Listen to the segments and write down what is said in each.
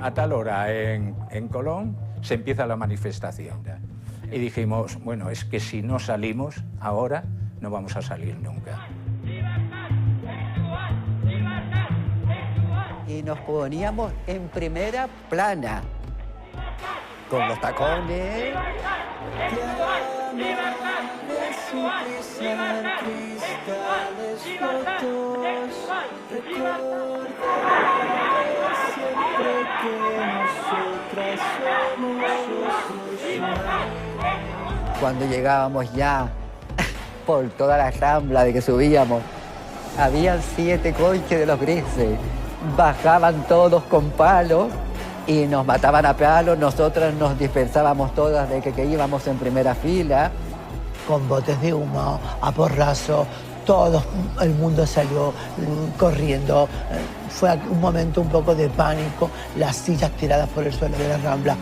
a tal hora en Colón se empieza la manifestación. Y dijimos, bueno, es que si no salimos ahora, no vamos a salir nunca. Y nos poníamos en primera plana, con los tacones. Cuando llegábamos ya por toda la rambla de que subíamos, habían 7 coches de los grises, bajaban todos con palos y nos mataban a palos. Nosotras nos dispensábamos todas de que íbamos en primera fila. Con botes de humo, a porrazo, todo el mundo salió corriendo. Fue un momento un poco de pánico, las sillas tiradas por el suelo de la Rambla.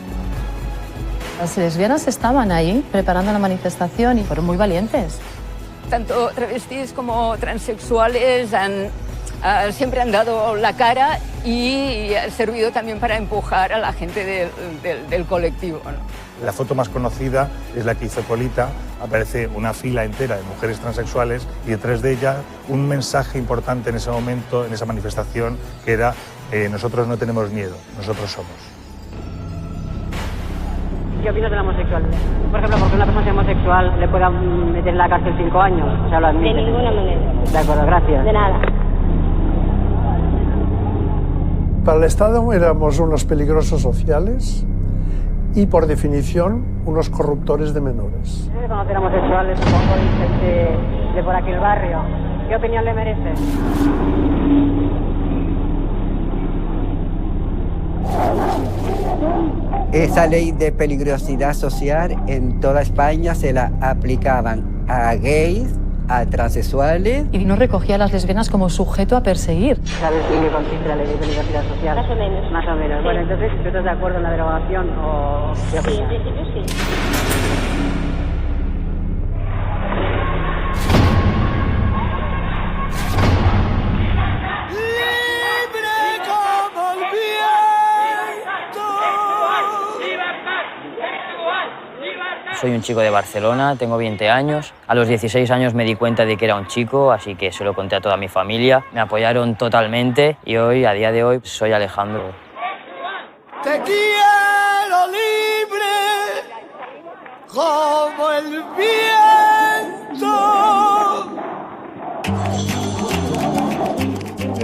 Las lesbianas estaban ahí preparando la manifestación y fueron muy valientes. Tanto travestis como transexuales siempre han dado la cara y ha servido también para empujar a la gente del colectivo, ¿no? La foto más conocida es la que hizo Colita. Aparece una fila entera de mujeres transexuales y detrás de ella un mensaje importante en ese momento, en esa manifestación, que era nosotros no tenemos miedo, nosotros somos. ¿Qué opinas de la homosexualidad? Por ejemplo, porque una persona sea homosexual le puedan meter en la cárcel 5 años. O sea, lo admite. De ninguna manera. De acuerdo, gracias. De nada. Para el Estado éramos unos peligrosos sociales y, por definición, unos corruptores de menores. Conocer homosexuales, supongo, de por aquí el barrio. ¿Qué opinión le merece? Esa ley de peligrosidad social en toda España se la aplicaban a gays, a transexuales. Y no recogía a las lesbianas como sujeto a perseguir. ¿Sabes en qué consiste la ley de peligrosidad social? Más o menos. Más o menos. Sí. Bueno, entonces, ¿tú estás de acuerdo en la derogación o qué Sí, en opinas? principio sí. Soy un chico de Barcelona, tengo 20 años. A los 16 años me di cuenta de que era un chico, así que se lo conté a toda mi familia. Me apoyaron totalmente y hoy, a día de hoy, soy Alejandro. Te quiero libre como el viento.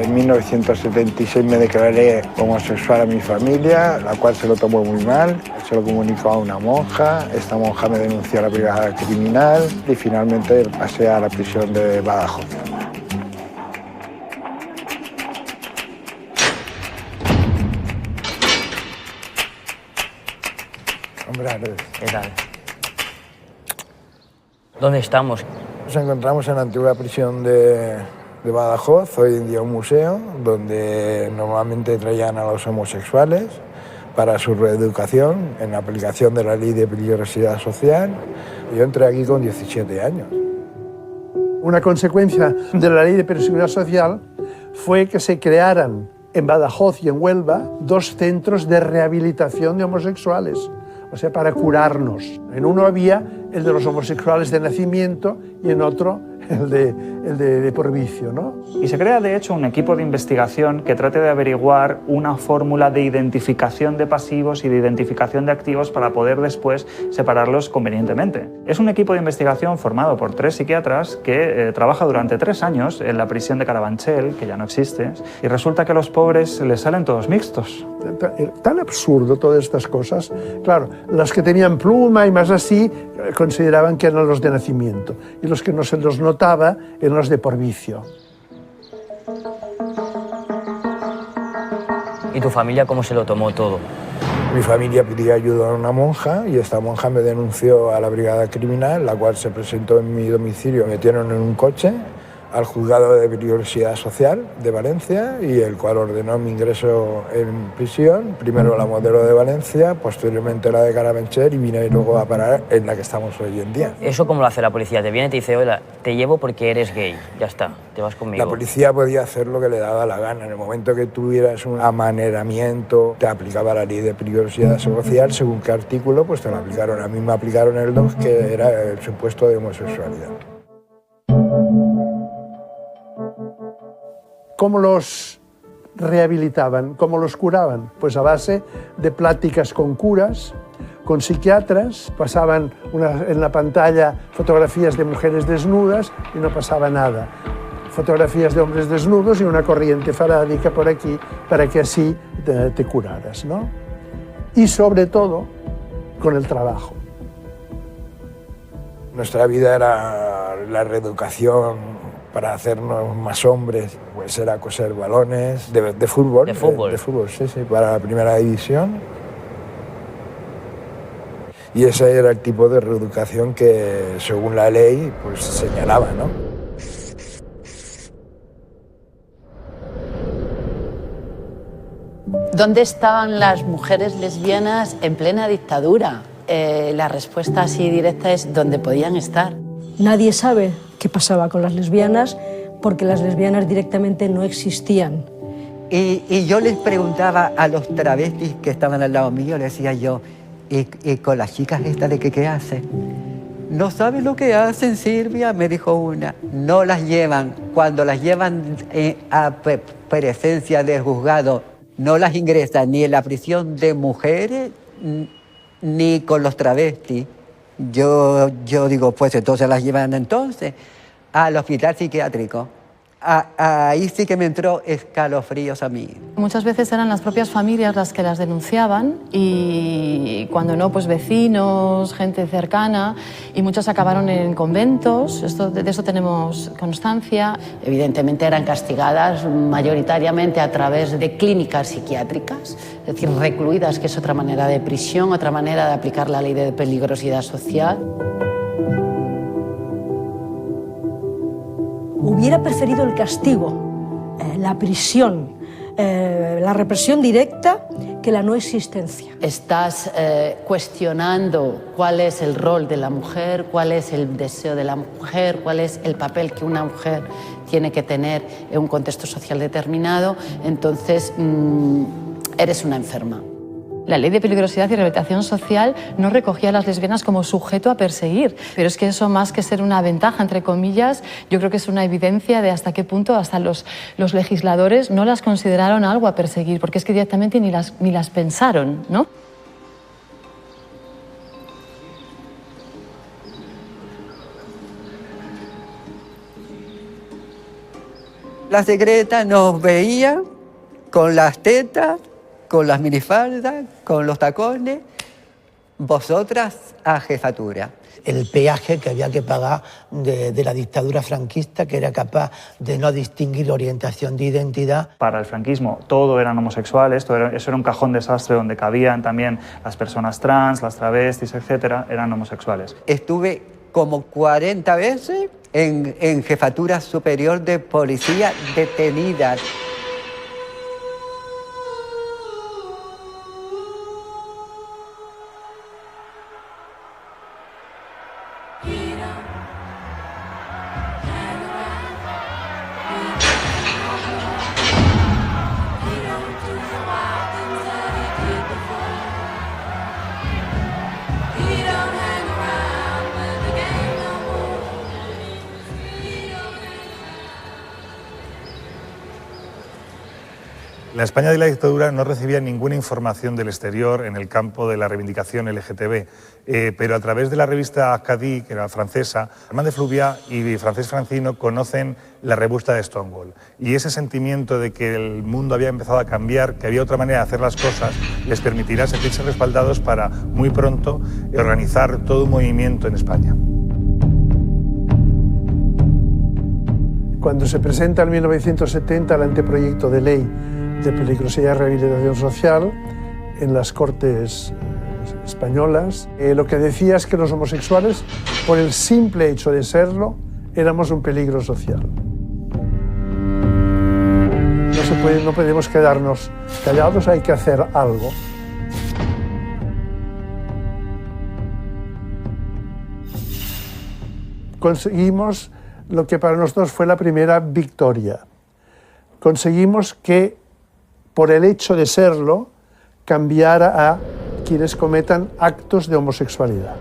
En 1976 me declaré homosexual a mi familia, la cual se lo tomó muy mal. Se lo comunicó a una monja, esta monja me denunció a la brigada criminal y finalmente pasé a la prisión de Badajoz. Hombre, ¿Qué tal? ¿Dónde estamos? nos encontramos en la antigua prisión de Badajoz, hoy en día un museo, donde normalmente traían a los homosexuales para su reeducación en la aplicación de la ley de peligrosidad social. Yo entré aquí con 17 años. Una consecuencia de la ley de peligrosidad social fue que se crearan en Badajoz y en Huelva 2 centros de rehabilitación de homosexuales, o sea, para curarnos. En uno había el de los homosexuales de nacimiento y en otro el de por vicio, ¿no? Y se crea, de hecho, un equipo de investigación que trate de averiguar una fórmula de identificación de pasivos y de identificación de activos para poder después separarlos convenientemente. Es un equipo de investigación formado por 3 psiquiatras que trabaja durante 3 años en la prisión de Carabanchel, que ya no existe, y resulta que a los pobres les salen todos mixtos. Tan absurdo todas estas cosas. Claro, las que tenían pluma y más así consideraban que eran los de nacimiento y los que no se los notaba eran los de por vicio. ¿Y tu familia cómo se lo tomó todo? Mi familia pidió ayuda a una monja y esta monja me denunció a la brigada criminal, la cual se presentó en mi domicilio. Me metieron en un coche, al juzgado de peligrosidad social de Valencia, y el cual ordenó mi ingreso en prisión, primero la Modelo de Valencia, posteriormente la de Carabanchel, y vine luego a parar en la que estamos hoy en día. ¿Eso cómo lo hace la policía? Te viene y te dice, hola, te llevo porque eres gay, ya está, te vas conmigo. La policía podía hacer lo que le daba la gana. En el momento que tuvieras un amaneramiento, te aplicaba la ley de peligrosidad social, según qué artículo, pues te lo aplicaron. A mí me aplicaron el 2, que era el supuesto de homosexualidad. ¿Cómo los rehabilitaban? ¿Cómo los curaban? Pues a base de pláticas con curas, con psiquiatras, pasaban en la pantalla fotografías de mujeres desnudas y no pasaba nada. Fotografías de hombres desnudos y una corriente farádica por aquí para que así te curaras, ¿no? Y sobre todo con el trabajo. Nuestra vida era la reeducación para hacernos más hombres, pues era coser balones de fútbol. ¿De fútbol? De fútbol, sí, para la primera división. Y ese era el tipo de reeducación que, según la ley, pues señalaba, ¿no? ¿Dónde estaban las mujeres lesbianas en plena dictadura? La respuesta así directa es donde podían estar. Nadie sabe qué pasaba con las lesbianas porque las lesbianas directamente no existían. Y yo les preguntaba a los travestis que estaban al lado mío, les decía yo, ¿y con las chicas estas de qué hacen? No saben lo que hacen, Silvia, me dijo una. No las llevan. Cuando las llevan a presencia del juzgado, no las ingresan ni en la prisión de mujeres ni con los travestis. Yo digo, pues entonces las llevan entonces al hospital psiquiátrico. Ahí sí que me entró escalofríos a mí. Muchas veces eran las propias familias las que las denunciaban y cuando no, pues vecinos, gente cercana, y muchas acabaron en conventos, de eso tenemos constancia. Evidentemente eran castigadas mayoritariamente a través de clínicas psiquiátricas, es decir, recluidas, que es otra manera de prisión, otra manera de aplicar la ley de peligrosidad social. Hubiera preferido el castigo, la prisión, la represión directa que la no existencia. Estás cuestionando cuál es el rol de la mujer, cuál es el deseo de la mujer, cuál es el papel que una mujer tiene que tener en un contexto social determinado, entonces eres una enferma. La ley de peligrosidad y rehabilitación social no recogía a las lesbianas como sujeto a perseguir, pero es que eso, más que ser una ventaja, entre comillas, yo creo que es una evidencia de hasta qué punto hasta los legisladores no las consideraron algo a perseguir, porque es que directamente ni las pensaron, ¿no? La secreta nos veía con las tetas, con las minifaldas, con los tacones, vosotras a jefatura. El peaje que había que pagar de la dictadura franquista, que era capaz de no distinguir orientación de identidad. Para el franquismo todo eran homosexuales, eso era un cajón desastre donde cabían también las personas trans, las travestis, etcétera, eran homosexuales. Estuve como 40 veces en jefatura superior de policía detenidas. La España de la dictadura no recibía ninguna información del exterior en el campo de la reivindicación LGTB, pero a través de la revista Acadie, que era francesa, Armand de Fluvia y Francesc Francino conocen la revuelta de Stonewall. Y ese sentimiento de que el mundo había empezado a cambiar, que había otra manera de hacer las cosas, les permitirá sentirse respaldados para muy pronto organizar todo un movimiento en España. Cuando se presenta en 1970 el anteproyecto de ley de peligrosidad y rehabilitación social en las Cortes españolas, lo que decía es que los homosexuales, por el simple hecho de serlo, éramos un peligro social. no podemos quedarnos callados, hay que hacer algo. Conseguimos lo que para nosotros fue la primera victoria. Conseguimos que, por el hecho de serlo, cambiara a quienes cometan actos de homosexualidad.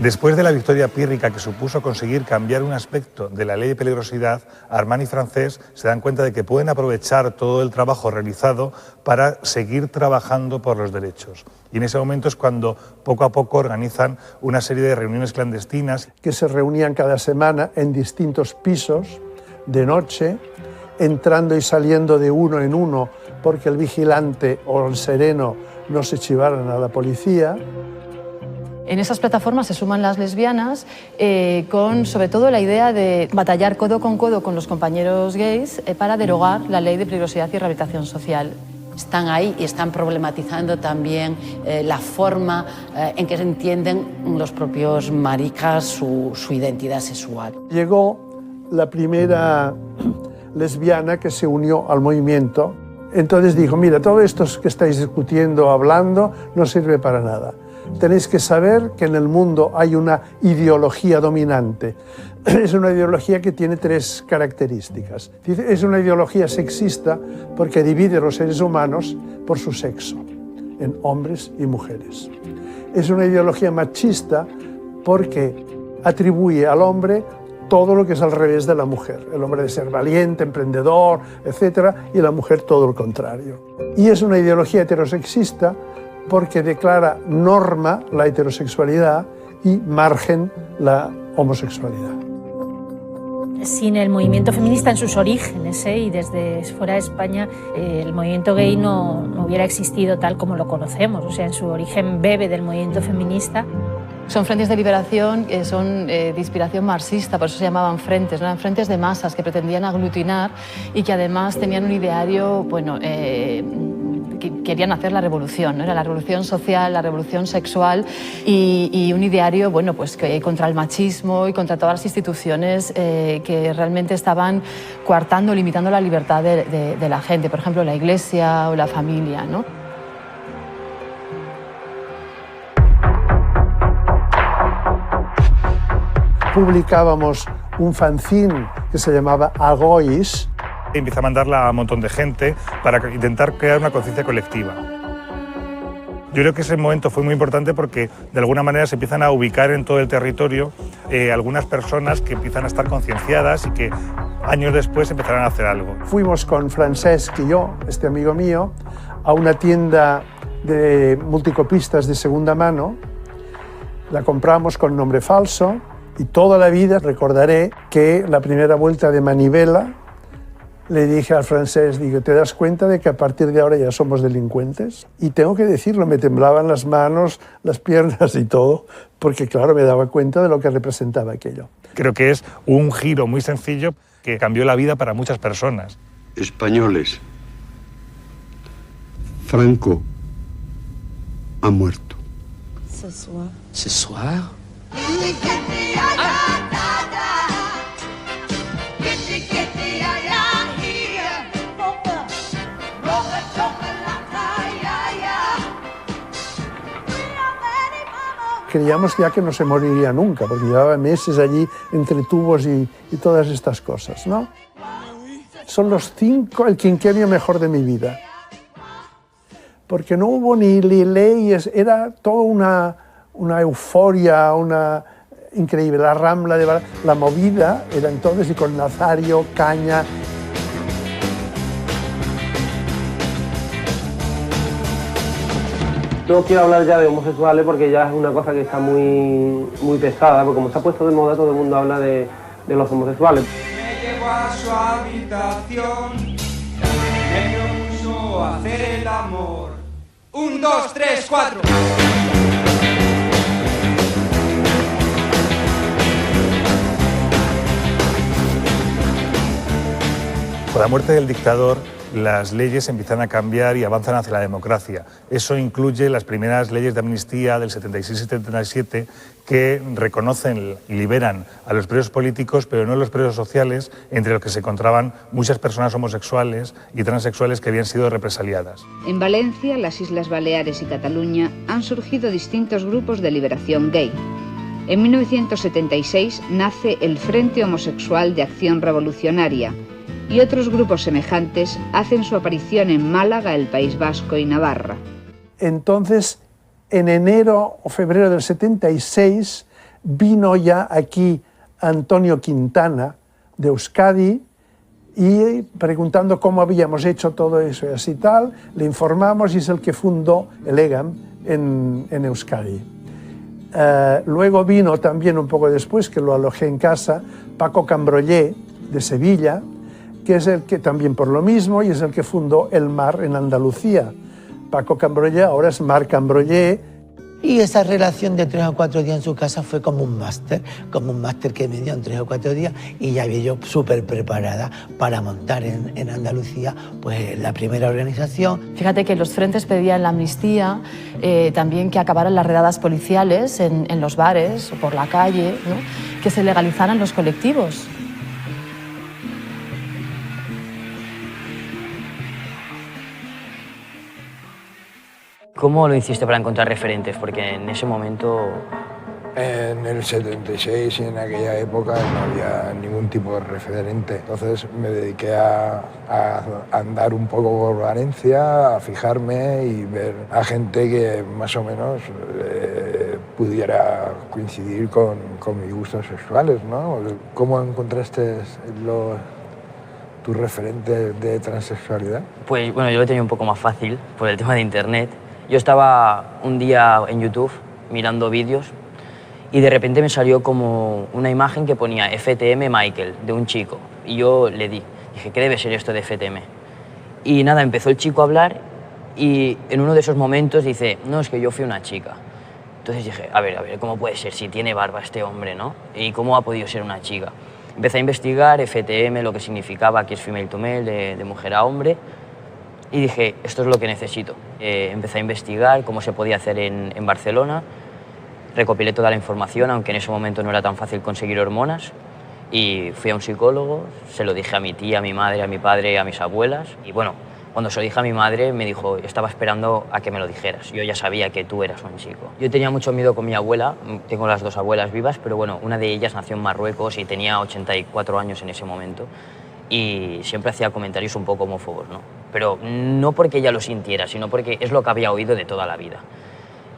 Después de la victoria pírrica que supuso conseguir cambiar un aspecto de la ley de peligrosidad, Armand y Francesc se dan cuenta de que pueden aprovechar todo el trabajo realizado para seguir trabajando por los derechos. Y en ese momento es cuando poco a poco organizan una serie de reuniones clandestinas. Que se reunían cada semana en distintos pisos, de noche, entrando y saliendo de uno en uno, porque el vigilante o el sereno no se chivaran a la policía. En esas plataformas se suman las lesbianas con sobre todo la idea de batallar codo con los compañeros gays para derogar la ley de peligrosidad y rehabilitación social. Están ahí y están problematizando también la forma en que se entienden los propios maricas su identidad sexual. Llegó la primera lesbiana que se unió al movimiento. Entonces dijo, mira, todo esto que estáis discutiendo, hablando, no sirve para nada. Tenéis que saber que en el mundo hay una ideología dominante. Es una ideología que tiene tres características. Es una ideología sexista porque divide a los seres humanos por su sexo, en hombres y mujeres. Es una ideología machista porque atribuye al hombre todo lo que es al revés de la mujer. El hombre de ser valiente, emprendedor, etc. y la mujer todo lo contrario. Y es una ideología heterosexista porque declara norma la heterosexualidad y margen la homosexualidad. Sin el movimiento feminista en sus orígenes y desde fuera de España, el movimiento gay no hubiera existido tal como lo conocemos. O sea, en su origen bebe del movimiento feminista. Son frentes de liberación que son de inspiración marxista, por eso se llamaban frentes, ¿no? Eran frentes de masas que pretendían aglutinar y que además tenían un ideario, bueno, que querían hacer la revolución, ¿no? Era la revolución social, la revolución sexual y un ideario, bueno, pues que contra el machismo y contra todas las instituciones que realmente estaban coartando, limitando la libertad de la gente, por ejemplo, la iglesia o la familia, ¿no? Publicábamos un fanzine que se llamaba Agois. Empieza a mandarla a un montón de gente para intentar crear una conciencia colectiva. Yo creo que ese momento fue muy importante porque de alguna manera se empiezan a ubicar en todo el territorio algunas personas que empiezan a estar concienciadas y que años después empezarán a hacer algo. Fuimos con Francesc y yo, este amigo mío, a una tienda de multicopistas de segunda mano. La compramos con nombre falso y toda la vida recordaré que la primera vuelta de manivela le dije al Francesc, digo, ¿te das cuenta de que a partir de ahora ya somos delincuentes? Y tengo que decirlo, me temblaban las manos, las piernas y todo, porque claro, me daba cuenta de lo que representaba aquello. Creo que es un giro muy sencillo que cambió la vida para muchas personas. Españoles, Franco ha muerto. Ce soir? Creíamos ya que no se moriría nunca, porque llevaba meses allí entre tubos y todas estas cosas, ¿no? Son los 5, el quinquenio mejor de mi vida. Porque no hubo ni leyes, era toda una euforia, una increíble. La Rambla, la movida era entonces, y con Nazario, Caña. No quiero hablar ya de homosexuales porque ya es una cosa que está muy pesada, porque como se ha puesto de moda, todo el mundo habla de los homosexuales. Me llevó a su habitación, me propuso hacer el amor. 1, 2, 3, 4. Con la muerte del dictador, las leyes empiezan a cambiar y avanzan hacia la democracia. Eso incluye las primeras leyes de amnistía del 76 y 77 que reconocen y liberan a los presos políticos, pero no a los presos sociales, entre los que se encontraban muchas personas homosexuales y transexuales que habían sido represaliadas. En Valencia, las Islas Baleares y Cataluña han surgido distintos grupos de liberación gay. En 1976 nace el Frente Homosexual de Acción Revolucionaria y otros grupos semejantes hacen su aparición en Málaga, el País Vasco y Navarra. Entonces, en enero o febrero del 76 vino ya aquí Antonio Quintana de Euskadi y preguntando cómo habíamos hecho todo eso y así tal, le informamos y es el que fundó el EGAM en Euskadi. Luego vino también un poco después, que lo alojé en casa, Paco Cambrollé de Sevilla, que es el que también por lo mismo y es el que fundó el MAR en Andalucía. Paco Cambrollé ahora es Mar Cambrollé. Y esa relación de 3 o 4 días en su casa fue como un máster que me dio en 3 o 4 días y ya había yo súper preparada para montar en Andalucía pues la primera organización. Fíjate que los frentes pedían la amnistía, también que acabaran las redadas policiales en los bares o por la calle, ¿no? Que se legalizaran los colectivos. ¿Cómo lo hiciste para encontrar referentes? Porque en ese momento... En el 76 y en aquella época no había ningún tipo de referente. Entonces me dediqué a andar un poco por Valencia, a fijarme y ver a gente que más o menos pudiera coincidir con mis gustos sexuales, ¿no? ¿Cómo encontraste tu referente de transexualidad? Pues bueno, yo lo tenía un poco más fácil por el tema de internet. Yo estaba un día en YouTube mirando vídeos y de repente me salió como una imagen que ponía FTM Michael, de un chico. Y yo le dije, ¿qué debe ser esto de FTM? Y nada, empezó el chico a hablar y en uno de esos momentos dice, no, es que yo fui una chica. Entonces dije, a ver, ¿cómo puede ser si tiene barba este hombre, ¿no? ¿Y cómo ha podido ser una chica? Empecé a investigar FTM, lo que significaba, que es female to male, de mujer a hombre. Y dije, esto es lo que necesito. Empecé a investigar cómo se podía hacer en Barcelona, recopilé toda la información, aunque en ese momento no era tan fácil conseguir hormonas, y fui a un psicólogo, se lo dije a mi tía, a mi madre, a mi padre, a mis abuelas, y bueno, cuando se lo dije a mi madre me dijo, estaba esperando a que me lo dijeras, yo ya sabía que tú eras un chico. Yo tenía mucho miedo con mi abuela, tengo las 2 abuelas vivas, pero bueno, una de ellas nació en Marruecos y tenía 84 años en ese momento, y siempre hacía comentarios un poco homófobos, ¿no? Pero no porque ella lo sintiera, sino porque es lo que había oído de toda la vida.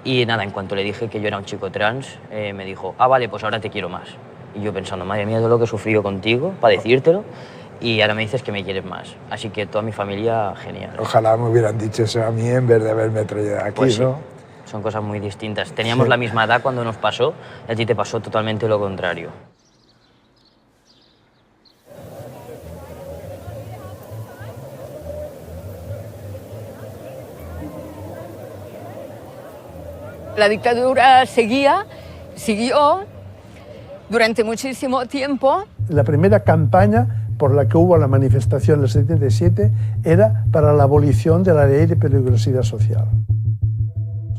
Y nada, en cuanto le dije que yo era un chico trans, me dijo, ah, vale, pues ahora te quiero más. Y yo pensando, madre mía, todo lo que he sufrido contigo para decírtelo, y ahora me dices que me quieres más. Así que toda mi familia, genial. Ojalá me hubieran dicho eso a mí en vez de haberme traído aquí, pues sí, ¿no? Son cosas muy distintas. Teníamos la misma edad cuando nos pasó, y a ti te pasó totalmente lo contrario. La dictadura siguió durante muchísimo tiempo. La primera campaña por la que hubo la manifestación en el 77 era para la abolición de la ley de peligrosidad social.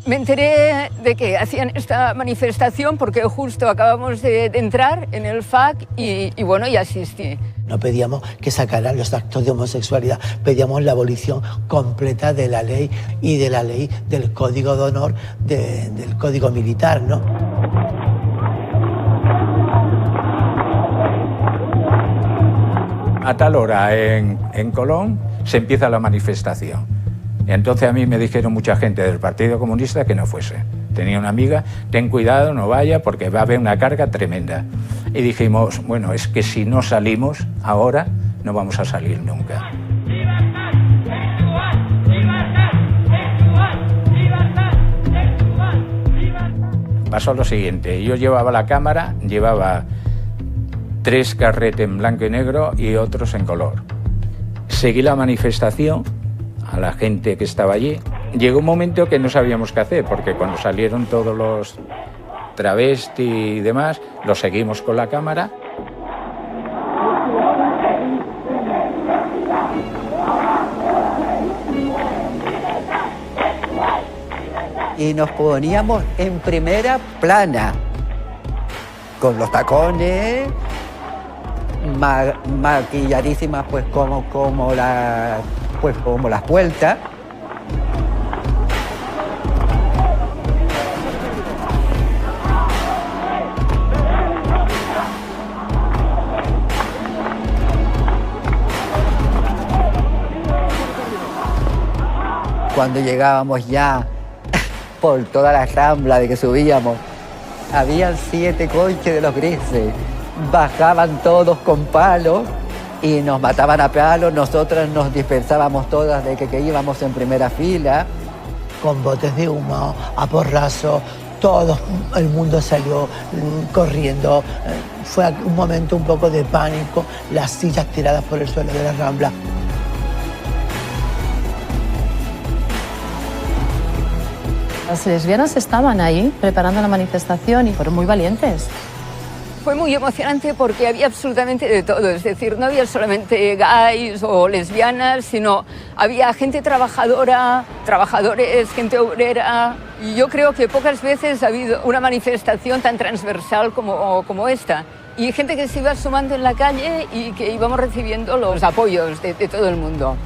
Me enteré de que hacían esta manifestación porque justo acabamos de entrar en el FAC y bueno, y asistí. No pedíamos que sacaran los actos de homosexualidad, pedíamos la abolición completa de la ley y de la ley del Código de Honor, del Código Militar, ¿no? A tal hora en Colón se empieza la manifestación. Y entonces a mí me dijeron mucha gente del Partido Comunista que no fuese. Tenía una amiga, ten cuidado, no vaya porque va a haber una carga tremenda. Y dijimos, bueno, es que si no salimos ahora, no vamos a salir nunca. Pasó lo siguiente, yo llevaba la cámara, llevaba 3 carretes en blanco y negro y otros en color. Seguí la manifestación a la gente que estaba allí. Llegó un momento que no sabíamos qué hacer, porque cuando salieron todos los travestis y demás, los seguimos con la cámara. y nos poníamos en primera plana, con los tacones, maquilladísimas pues como las vueltas. Cuando llegábamos ya por toda la rambla de que subíamos, habían 7 coches de los grises, bajaban todos con palos y nos mataban a palos. Nosotras nos dispensábamos todas de que íbamos en primera fila. Con botes de humo, a porrazo, todo el mundo salió corriendo. Fue un momento un poco de pánico, las sillas tiradas por el suelo de la rambla. Las lesbianas estaban ahí preparando la manifestación y fueron muy valientes. Fue muy emocionante porque había absolutamente de todo, es decir, no había solamente gays o lesbianas, sino había gente trabajadora, trabajadores, gente obrera. Y yo creo que pocas veces ha habido una manifestación tan transversal como esta. Y gente que se iba sumando en la calle y que íbamos recibiendo los apoyos de todo el mundo.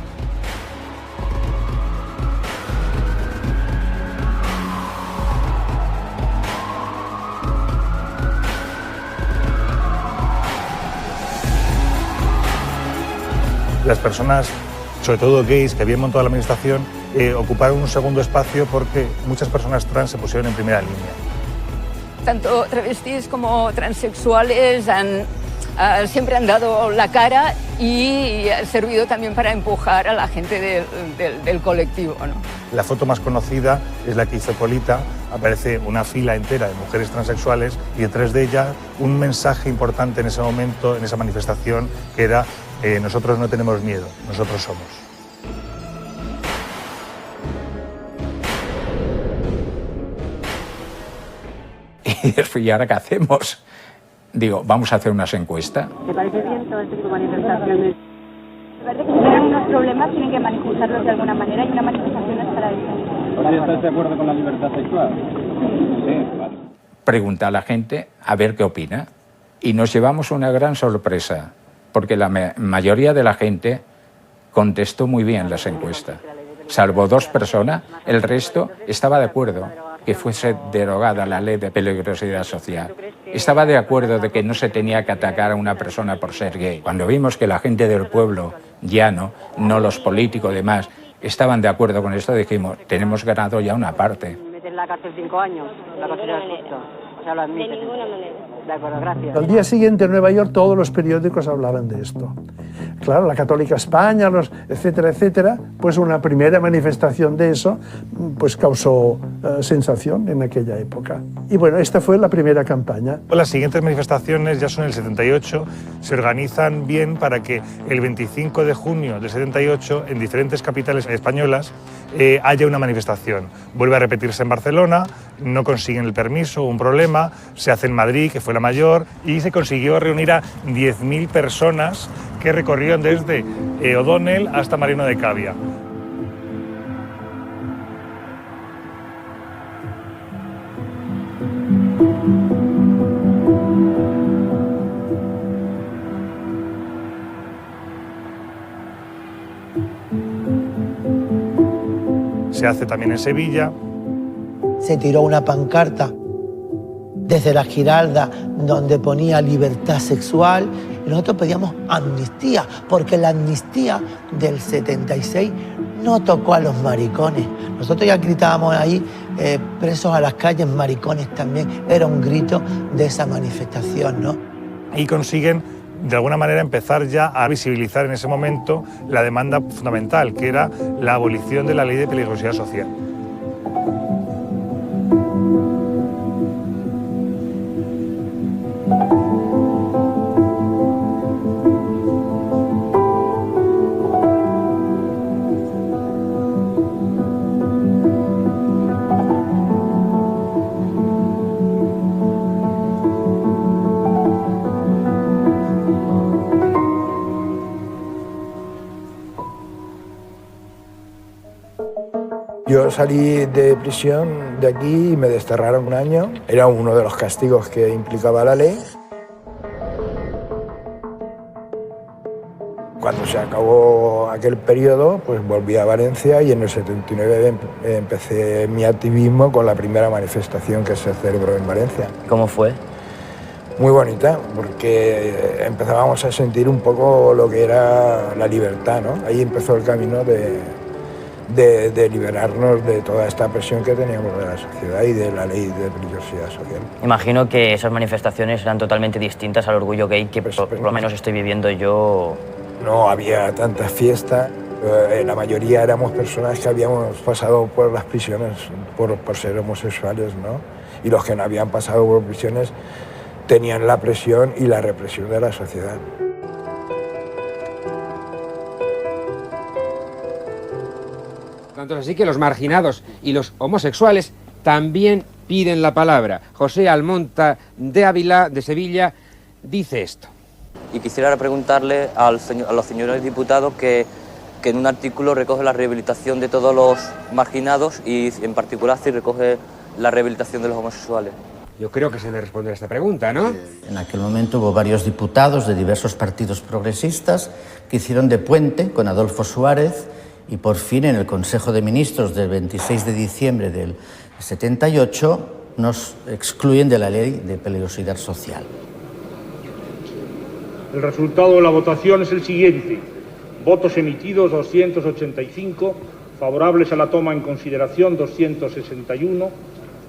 Las personas, sobre todo gays, que habían montado la manifestación, ocuparon un segundo espacio porque muchas personas trans se pusieron en primera línea. Tanto travestis como transexuales siempre han dado la cara y ha servido también para empujar a la gente del colectivo, ¿no? La foto más conocida es la que hizo Polita. Aparece una fila entera de mujeres transexuales y detrás de ella un mensaje importante en ese momento, en esa manifestación, que era nosotros no tenemos miedo, nosotros somos. ¿Y ahora qué hacemos? Digo, vamos a hacer unas encuestas. ¿Te parece bien todo este tipo de manifestaciones? Parece que si tienen unos problemas tienen que manifestarlos de alguna manera y una manifestación es para eso. ¿Estás de acuerdo con la libertad sexual? Sí, vale. Pregunta a la gente a ver qué opina. Y nos llevamos una gran sorpresa, porque la mayoría de la gente contestó muy bien las encuestas. Salvo 2 personas, el resto estaba de acuerdo que fuese derogada la ley de peligrosidad social. Estaba de acuerdo de que no se tenía que atacar a una persona por ser gay. Cuando vimos que la gente del pueblo llano, no los políticos y demás, estaban de acuerdo con esto, dijimos, tenemos ganado ya una parte. Meter en la cárcel 5 años, la consideras justo. O sea, lo admites. De ninguna manera. De acuerdo, gracias. Al día siguiente en Nueva York todos los periódicos hablaban de esto. Claro, la Católica España, etcétera, etcétera, pues una primera manifestación de eso pues causó sensación en aquella época. Y bueno, esta fue la primera campaña. Las siguientes manifestaciones ya son el 78, se organizan bien para que el 25 de junio del 78 en diferentes capitales españolas haya una manifestación. Vuelve a repetirse en Barcelona, no consiguen el permiso, un problema, se hace en Madrid, que fue la mayor, y se consiguió reunir a 10.000 personas que recorrieron desde O'Donnell hasta Mariano de Cavia. Se hace también en Sevilla. Se tiró una pancarta desde la Giralda donde ponía libertad sexual y nosotros pedíamos amnistía, porque la amnistía del 76 no tocó a los maricones. Nosotros ya gritábamos ahí, presos a las calles, maricones también. Era un grito de esa manifestación, ¿no? Y consiguen, de alguna manera, empezar ya a visibilizar en ese momento la demanda fundamental, que era la abolición de la ley de peligrosidad social. Yo salí de prisión de aquí y me desterraron un año. Era uno de los castigos que implicaba la ley. Cuando se acabó aquel periodo, pues volví a Valencia y en el 79 empecé mi activismo con la primera manifestación que se celebró en Valencia. ¿Cómo fue? Muy bonita, porque empezábamos a sentir un poco lo que era la libertad, ¿no? Ahí empezó el camino de liberarnos de toda esta presión que teníamos de la sociedad y de la ley de peligrosidad social. Imagino que esas manifestaciones eran totalmente distintas al orgullo gay que por lo menos estoy viviendo yo. No había tantas fiestas, la mayoría éramos personas que habíamos pasado por las prisiones por ser homosexuales, ¿no? Y los que no habían pasado por prisiones tenían la presión y la represión de la sociedad. Tanto es así que los marginados y los homosexuales también piden la palabra. José Almonta de Ávila, de Sevilla, dice esto. Y quisiera preguntarle a los señores diputados que en un artículo recoge la rehabilitación de todos los marginados y en particular si recoge la rehabilitación de los homosexuales. Yo creo que se le responde a esta pregunta, ¿no? En aquel momento hubo varios diputados de diversos partidos progresistas que hicieron de puente con Adolfo Suárez y por fin en el Consejo de Ministros del 26 de diciembre del 78 nos excluyen de la ley de peligrosidad social. El resultado de la votación es el siguiente. Votos emitidos 285, favorables a la toma en consideración 261,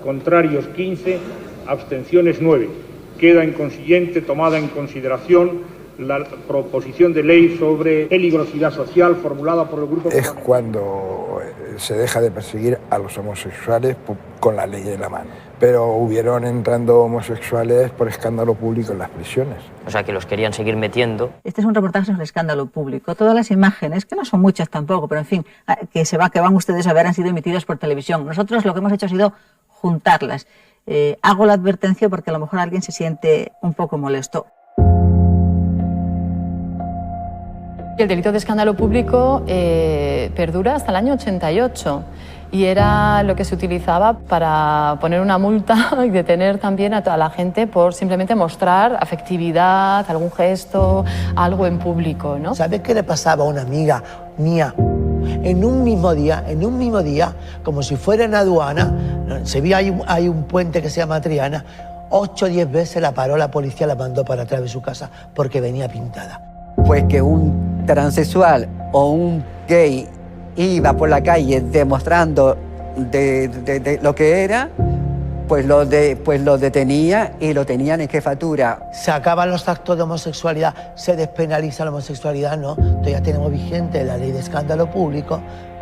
contrarios 15, abstenciones 9. Queda en consiguiente tomada en consideración la proposición de ley sobre peligrosidad social formulada por el Grupo... Es cuando se deja de perseguir a los homosexuales con la ley en la mano. Pero hubieron entrando homosexuales por escándalo público en las prisiones. O sea, que los querían seguir metiendo. Este es un reportaje sobre el escándalo público. Todas las imágenes, que no son muchas tampoco, pero en fin, que van ustedes a ver, han sido emitidas por televisión. Nosotros lo que hemos hecho ha sido juntarlas. Hago la advertencia porque a lo mejor alguien se siente un poco molesto. El delito de escándalo público perdura hasta el año 88 y era lo que se utilizaba para poner una multa y detener también a toda la gente por simplemente mostrar afectividad, algún gesto, algo en público, ¿no? ¿Sabes qué le pasaba a una amiga mía? En un mismo día, como si fuera en aduana, en Sevilla hay un puente que se llama Triana, 8 o 10 veces la paró la policía, la mandó para atrás de su casa porque venía pintada. Pues que un transexual o un gay iba por la calle demostrando de lo que era, pues lo detenía y lo tenían en jefatura. Se acaban los actos de homosexualidad, se despenaliza la homosexualidad, ¿no? Entonces ya tenemos vigente la ley de escándalo público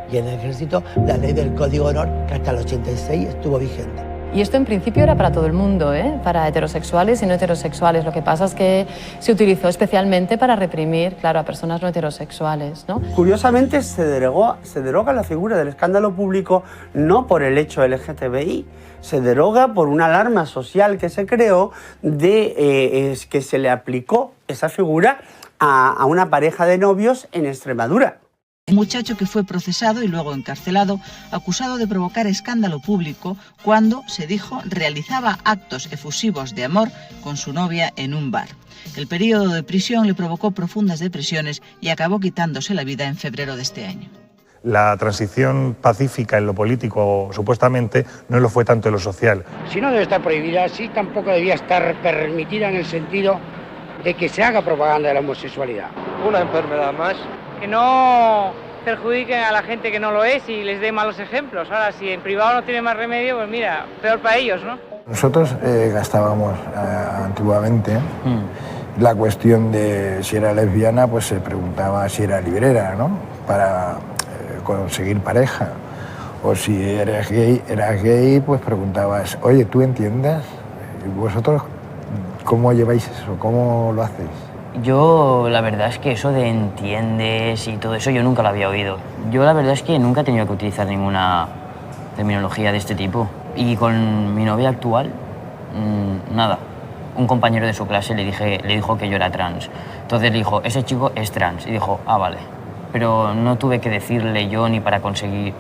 y en el ejército la ley del Código de Honor, que hasta el 86 estuvo vigente. Y esto en principio era para todo el mundo, para heterosexuales y no heterosexuales. Lo que pasa es que se utilizó especialmente para reprimir, claro, a personas no heterosexuales, ¿no? Curiosamente se deroga la figura del escándalo público no por el hecho LGTBI, se deroga por una alarma social que se creó de que se le aplicó esa figura a una pareja de novios en Extremadura. Un muchacho que fue procesado y luego encarcelado, acusado de provocar escándalo público cuando, se dijo, realizaba actos efusivos de amor con su novia en un bar. El periodo de prisión le provocó profundas depresiones y acabó quitándose la vida en febrero de este año. La transición pacífica en lo político, supuestamente, no lo fue tanto en lo social. Si no debe estar prohibida, sí tampoco debía estar permitida en el sentido de que se haga propaganda de la homosexualidad. Una enfermedad más. Que no perjudiquen a la gente que no lo es y les dé malos ejemplos. Ahora, si en privado no tiene más remedio, pues mira, peor para ellos, ¿no? Nosotros gastábamos antiguamente la cuestión de si era lesbiana, pues se preguntaba si era librera, ¿no? Para conseguir pareja. O si eras gay, pues preguntabas, oye, ¿tú entiendes? ¿Vosotros cómo lleváis eso? ¿Cómo lo hacéis? Yo, la verdad es que eso de entiendes y todo eso, yo nunca lo había oído. Yo, la verdad es que nunca he tenido que utilizar ninguna terminología de este tipo. Y con mi novia actual, nada. Un compañero de su clase le dijo que yo era trans. Entonces le dijo, ese chico es trans. Y dijo, ah, vale. Pero no tuve que decirle yo ni para conseguir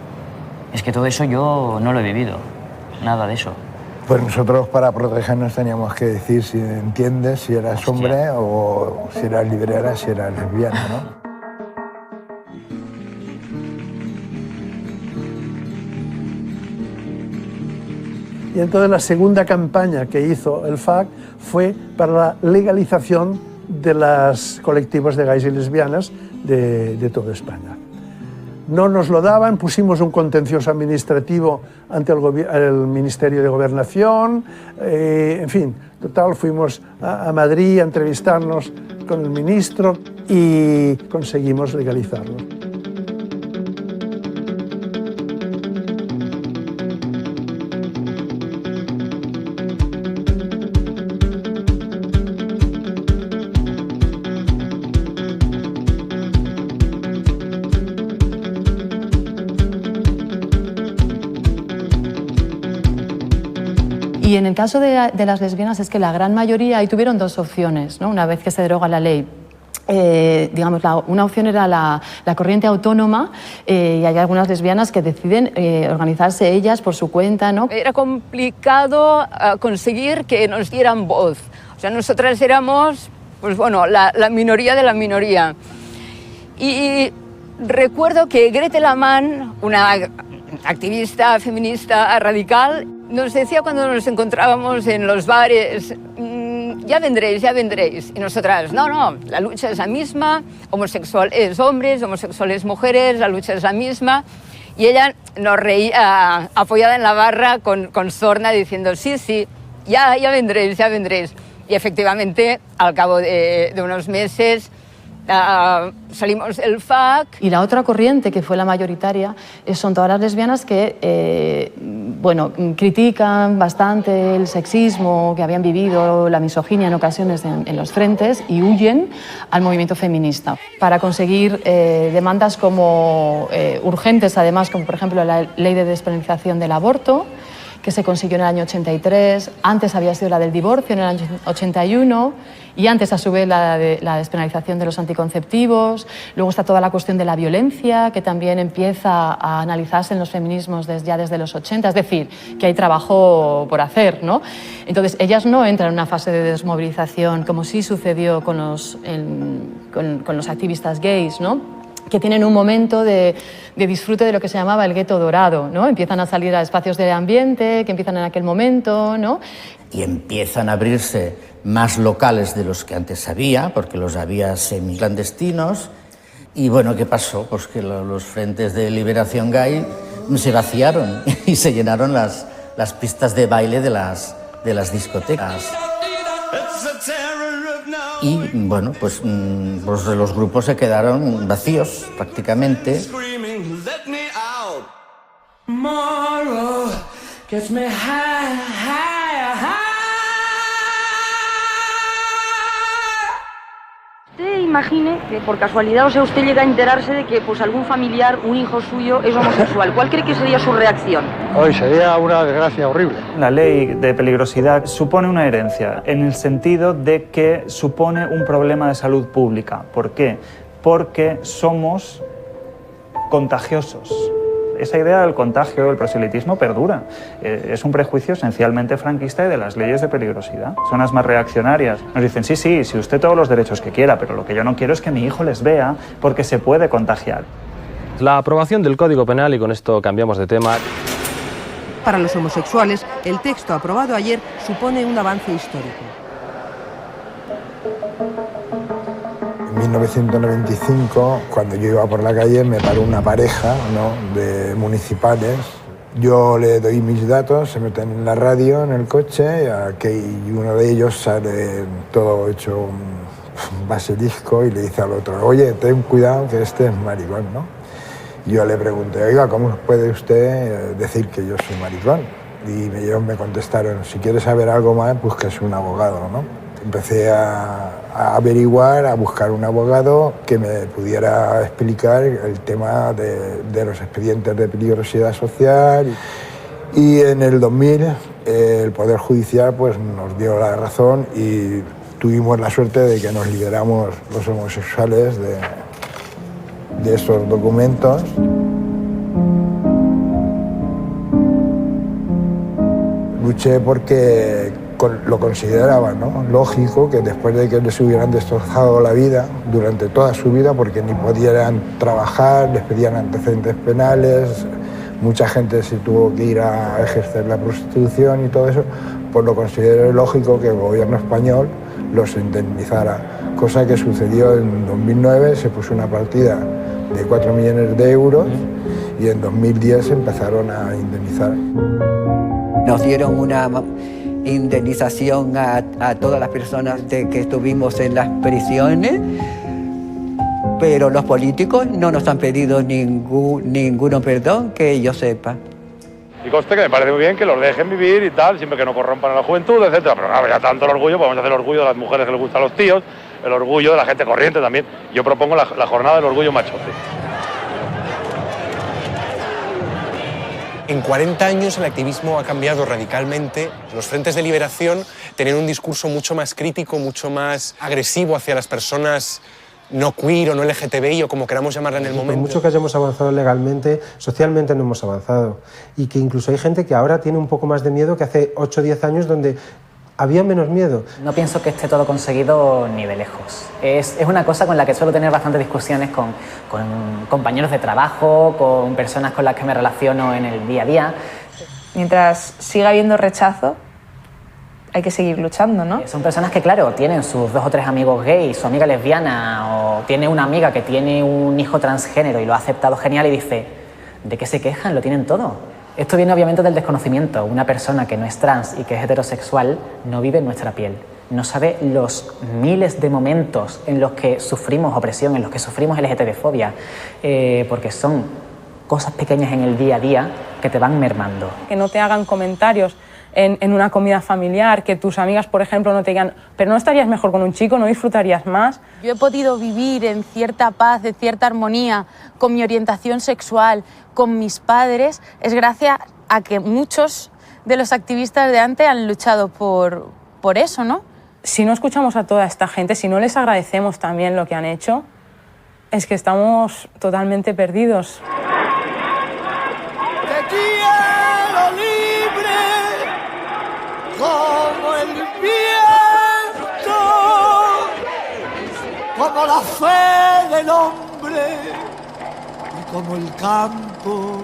Es que todo eso yo no lo he vivido, nada de eso. Pues nosotros para protegernos teníamos que decir si entiendes, si eras hombre o si eras librera, si eras lesbiana, ¿no? Y entonces la segunda campaña que hizo el FAC fue para la legalización de los colectivos de gays y lesbianas de toda España. No nos lo daban, pusimos un contencioso administrativo ante el Ministerio de Gobernación, en fin, total, fuimos a Madrid a entrevistarnos con el ministro y conseguimos legalizarlo. Y en el caso de las lesbianas es que la gran mayoría ahí tuvieron dos opciones, ¿no? Una vez que se deroga la ley. Digamos, una opción era la corriente autónoma y hay algunas lesbianas que deciden organizarse ellas por su cuenta, ¿no? Era complicado conseguir que nos dieran voz. O sea, nosotras éramos, pues bueno, la minoría de la minoría. Y recuerdo que Grete Lamann, una activista feminista radical, nos decía cuando nos encontrábamos en los bares, ya vendréis. Y nosotras, no, la lucha es la misma, homosexual es hombres, homosexual es mujeres, la lucha es la misma. Y ella nos reía apoyada en la barra con sorna diciendo, sí, ya vendréis. Y efectivamente, al cabo de unos meses, salimos del FAC. Y la otra corriente, que fue la mayoritaria, son todas las lesbianas que critican bastante el sexismo que habían vivido, la misoginia en ocasiones en los frentes y huyen al movimiento feminista para conseguir demandas como urgentes, además, como por ejemplo la ley de despenalización del aborto, que se consiguió en el año 83, antes había sido la del divorcio en el año 81 y antes a su vez la despenalización de los anticonceptivos. Luego está toda la cuestión de la violencia, que también empieza a analizarse en los feminismos ya desde los 80, es decir, que hay trabajo por hacer, ¿no? Entonces, ellas no entran en una fase de desmovilización como sí sucedió con los activistas gays, ¿no? Que tienen un momento de disfrute de lo que se llamaba el gueto dorado, ¿no? Empiezan a salir a espacios de ambiente que empiezan en aquel momento, ¿no? Y empiezan a abrirse más locales de los que antes había, porque los había semiclandestinos. Y bueno, ¿qué pasó? Pues que los frentes de liberación gay se vaciaron y se llenaron las pistas de baile de las discotecas. Y bueno, pues los grupos se quedaron vacíos prácticamente. Usted imagine que por casualidad, o sea, usted llega a enterarse de que pues algún familiar, un hijo suyo, es homosexual. ¿Cuál cree que sería su reacción? Hoy sería una desgracia horrible. La ley de peligrosidad supone una herencia en el sentido de que supone un problema de salud pública. ¿Por qué? Porque somos contagiosos. Esa idea del contagio, del proselitismo, perdura. Es un prejuicio esencialmente franquista y de las leyes de peligrosidad. Son las más reaccionarias. Nos dicen, sí, si usted todos los derechos que quiera, pero lo que yo no quiero es que mi hijo les vea porque se puede contagiar. La aprobación del Código Penal, y con esto cambiamos de tema. Para los homosexuales, el texto aprobado ayer supone un avance histórico. En 1995, cuando yo iba por la calle, me paró una pareja, ¿no?, de municipales. Yo le doy mis datos, se meten en la radio, en el coche, y uno de ellos sale todo hecho un basilisco y le dice al otro, oye, ten cuidado que este es maricón, ¿no? Y yo le pregunté, oiga, ¿cómo puede usted decir que yo soy maricón? Y ellos me contestaron, si quieres saber algo más, pues que es un abogado, ¿no? Empecé a averiguar, a buscar un abogado que me pudiera explicar el tema de los expedientes de peligrosidad social. Y en el 2000 el Poder Judicial pues, nos dio la razón y tuvimos la suerte de que nos liberamos los homosexuales de esos documentos. Luché porque lo consideraba, ¿no?, lógico que después de que les hubieran destrozado la vida durante toda su vida, porque ni podían trabajar, les pedían antecedentes penales, mucha gente se tuvo que ir a ejercer la prostitución y todo eso, pues lo consideré lógico que el gobierno español los indemnizara, cosa que sucedió en 2009, se puso una partida de 4 millones de euros y en 2010 empezaron a indemnizar. Nos dieron una indemnización a todas las personas que estuvimos en las prisiones, pero los políticos no nos han pedido ninguno perdón que yo sepa. Y conste que me parece muy bien que los dejen vivir y tal, siempre que no corrompan a la juventud, etcétera. Pero claro, ya tanto el orgullo, pues vamos a hacer el orgullo de las mujeres que les gustan los tíos, el orgullo de la gente corriente también. Yo propongo la jornada del orgullo machote. En 40 años el activismo ha cambiado radicalmente. Los frentes de liberación tenían un discurso mucho más crítico, mucho más agresivo hacia las personas no queer o no LGTBI o como queramos llamarla en el momento. Por mucho que hayamos avanzado legalmente, socialmente no hemos avanzado. Y que incluso hay gente que ahora tiene un poco más de miedo que hace 8 o 10 años donde había menos miedo. No pienso que esté todo conseguido ni de lejos. Es una cosa con la que suelo tener bastantes discusiones con compañeros de trabajo, con personas con las que me relaciono en el día a día. Mientras siga habiendo rechazo, hay que seguir luchando, ¿no? Son personas que, claro, tienen sus 2 o 3 amigos gays, su amiga lesbiana, o tiene una amiga que tiene un hijo transgénero y lo ha aceptado genial y dice, ¿de qué se quejan? Lo tienen todo. Esto viene obviamente del desconocimiento. Una persona que no es trans y que es heterosexual no vive en nuestra piel. No sabe los miles de momentos en los que sufrimos opresión, en los que sufrimos LGTB-fobia, porque son cosas pequeñas en el día a día que te van mermando. Que no te hagan comentarios en una comida familiar, que tus amigas, por ejemplo, no te digan, pero ¿no estarías mejor con un chico? ¿No disfrutarías más? Yo he podido vivir en cierta paz, en cierta armonía, con mi orientación sexual, con mis padres, es gracias a que muchos de los activistas de antes han luchado por eso, ¿no? Si no escuchamos a toda esta gente, si no les agradecemos también lo que han hecho, es que estamos totalmente perdidos. Como el viento, como la fe del hombre y como el campo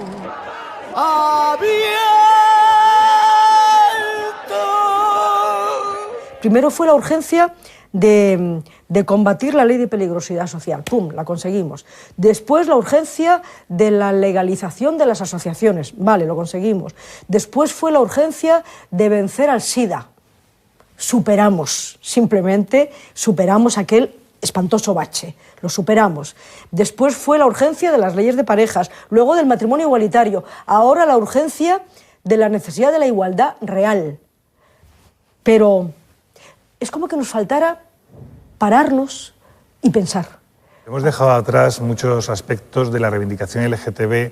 abierto. Primero fue la urgencia de combatir la ley de peligrosidad social. ¡Pum! La conseguimos. Después la urgencia de la legalización de las asociaciones. Vale, lo conseguimos. Después fue la urgencia de vencer al SIDA. Simplemente superamos aquel espantoso bache. Lo superamos. Después fue la urgencia de las leyes de parejas, luego del matrimonio igualitario. Ahora la urgencia de la necesidad de la igualdad real. Pero es como que nos faltara pararnos y pensar. Hemos dejado atrás muchos aspectos de la reivindicación LGTB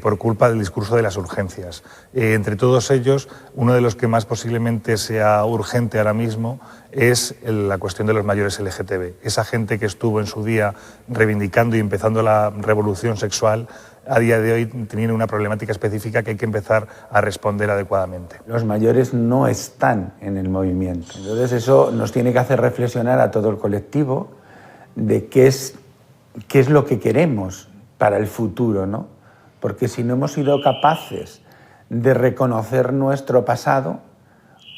por culpa del discurso de las urgencias. Entre todos ellos, uno de los que más posiblemente sea urgente ahora mismo es la cuestión de los mayores LGTB. Esa gente que estuvo en su día reivindicando y empezando la revolución sexual, a día de hoy tienen una problemática específica que hay que empezar a responder adecuadamente. Los mayores no están en el movimiento. Entonces eso nos tiene que hacer reflexionar a todo el colectivo de qué es lo que queremos para el futuro, ¿no? Porque si no hemos sido capaces de reconocer nuestro pasado,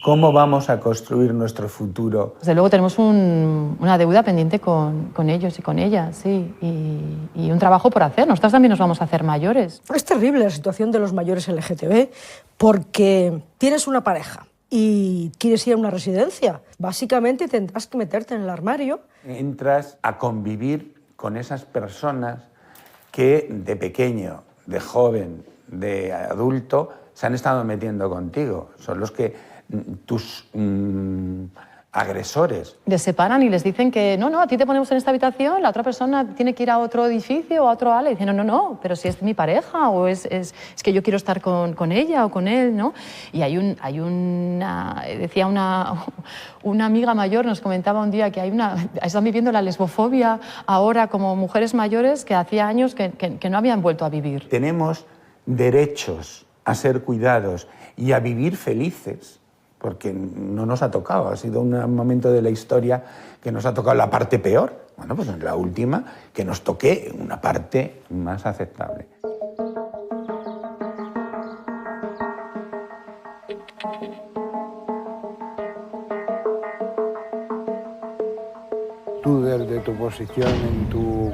¿cómo vamos a construir nuestro futuro? Desde luego tenemos una deuda pendiente con ellos y con ellas, sí, y un trabajo por hacer. Nosotros también nos vamos a hacer mayores. Es terrible la situación de los mayores LGTB porque tienes una pareja y quieres ir a una residencia. Básicamente tendrás que meterte en el armario. Entras a convivir con esas personas que de pequeño, de joven, de adulto, se han estado metiendo contigo. Son los que tus agresores. Les separan y les dicen que no, a ti te ponemos en esta habitación, la otra persona tiene que ir a otro edificio o a otro ala. Y dicen, no, pero si es mi pareja o es que yo quiero estar con ella o con él, ¿no? Y decía una amiga mayor, nos comentaba un día que están viviendo la lesbofobia ahora como mujeres mayores que hacía años que no habían vuelto a vivir. Tenemos derechos a ser cuidados y a vivir felices, porque no nos ha tocado, ha sido un momento de la historia que nos ha tocado la parte peor. Bueno, pues en la última, que nos toque una parte más aceptable. Tú desde tu posición en tu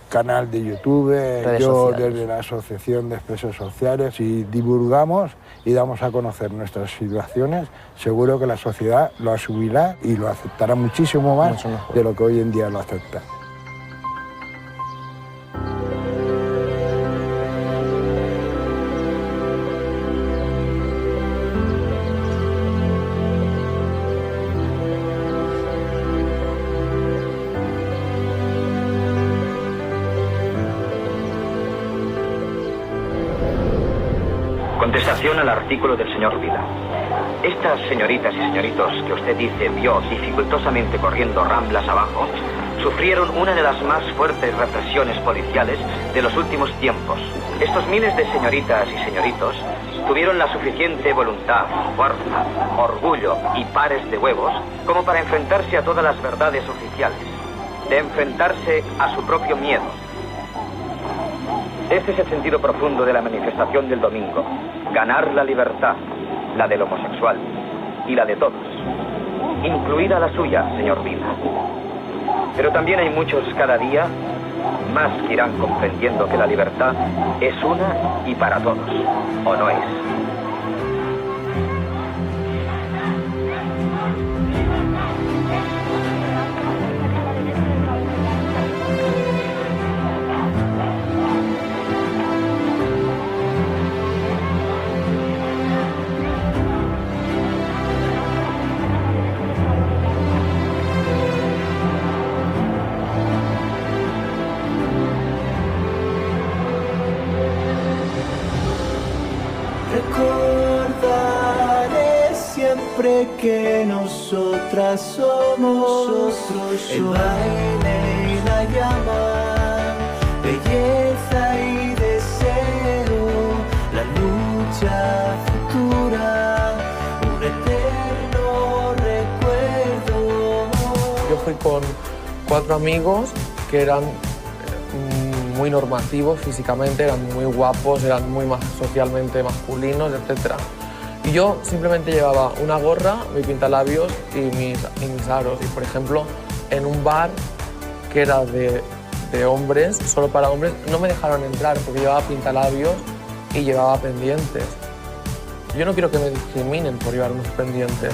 canal de YouTube, Redes yo sociales. desde la Asociación de Expresos Sociales, si divulgamos y damos a conocer nuestras situaciones, seguro que la sociedad lo asumirá y lo aceptará muchísimo más de lo que hoy en día lo acepta. Contestación al artículo del señor Vila. Estas señoritas y señoritos que usted dice vio dificultosamente corriendo Ramblas abajo, sufrieron una de las más fuertes represiones policiales de los últimos tiempos. Estos miles de señoritas y señoritos tuvieron la suficiente voluntad, fuerza, orgullo y pares de huevos como para enfrentarse a todas las verdades oficiales, de enfrentarse a su propio miedo. Este es el sentido profundo de la manifestación del domingo. Ganar la libertad, la del homosexual y la de todos, incluida la suya, señor Vila. Pero también hay muchos cada día más que irán comprendiendo que la libertad es una y para todos, ¿o no es? Recordaré siempre que nosotras somos el baile y la llama, belleza y deseo, la lucha futura, un eterno recuerdo. Yo fui con 4 amigos que eran muy normativos físicamente, eran muy guapos, eran muy socialmente masculinos, etc. Y yo simplemente llevaba una gorra, mi pintalabios y mis aros. Y por ejemplo, en un bar que era de hombres, solo para hombres, no me dejaron entrar porque llevaba pintalabios y llevaba pendientes. Yo no quiero que me discriminen por llevar unos pendientes.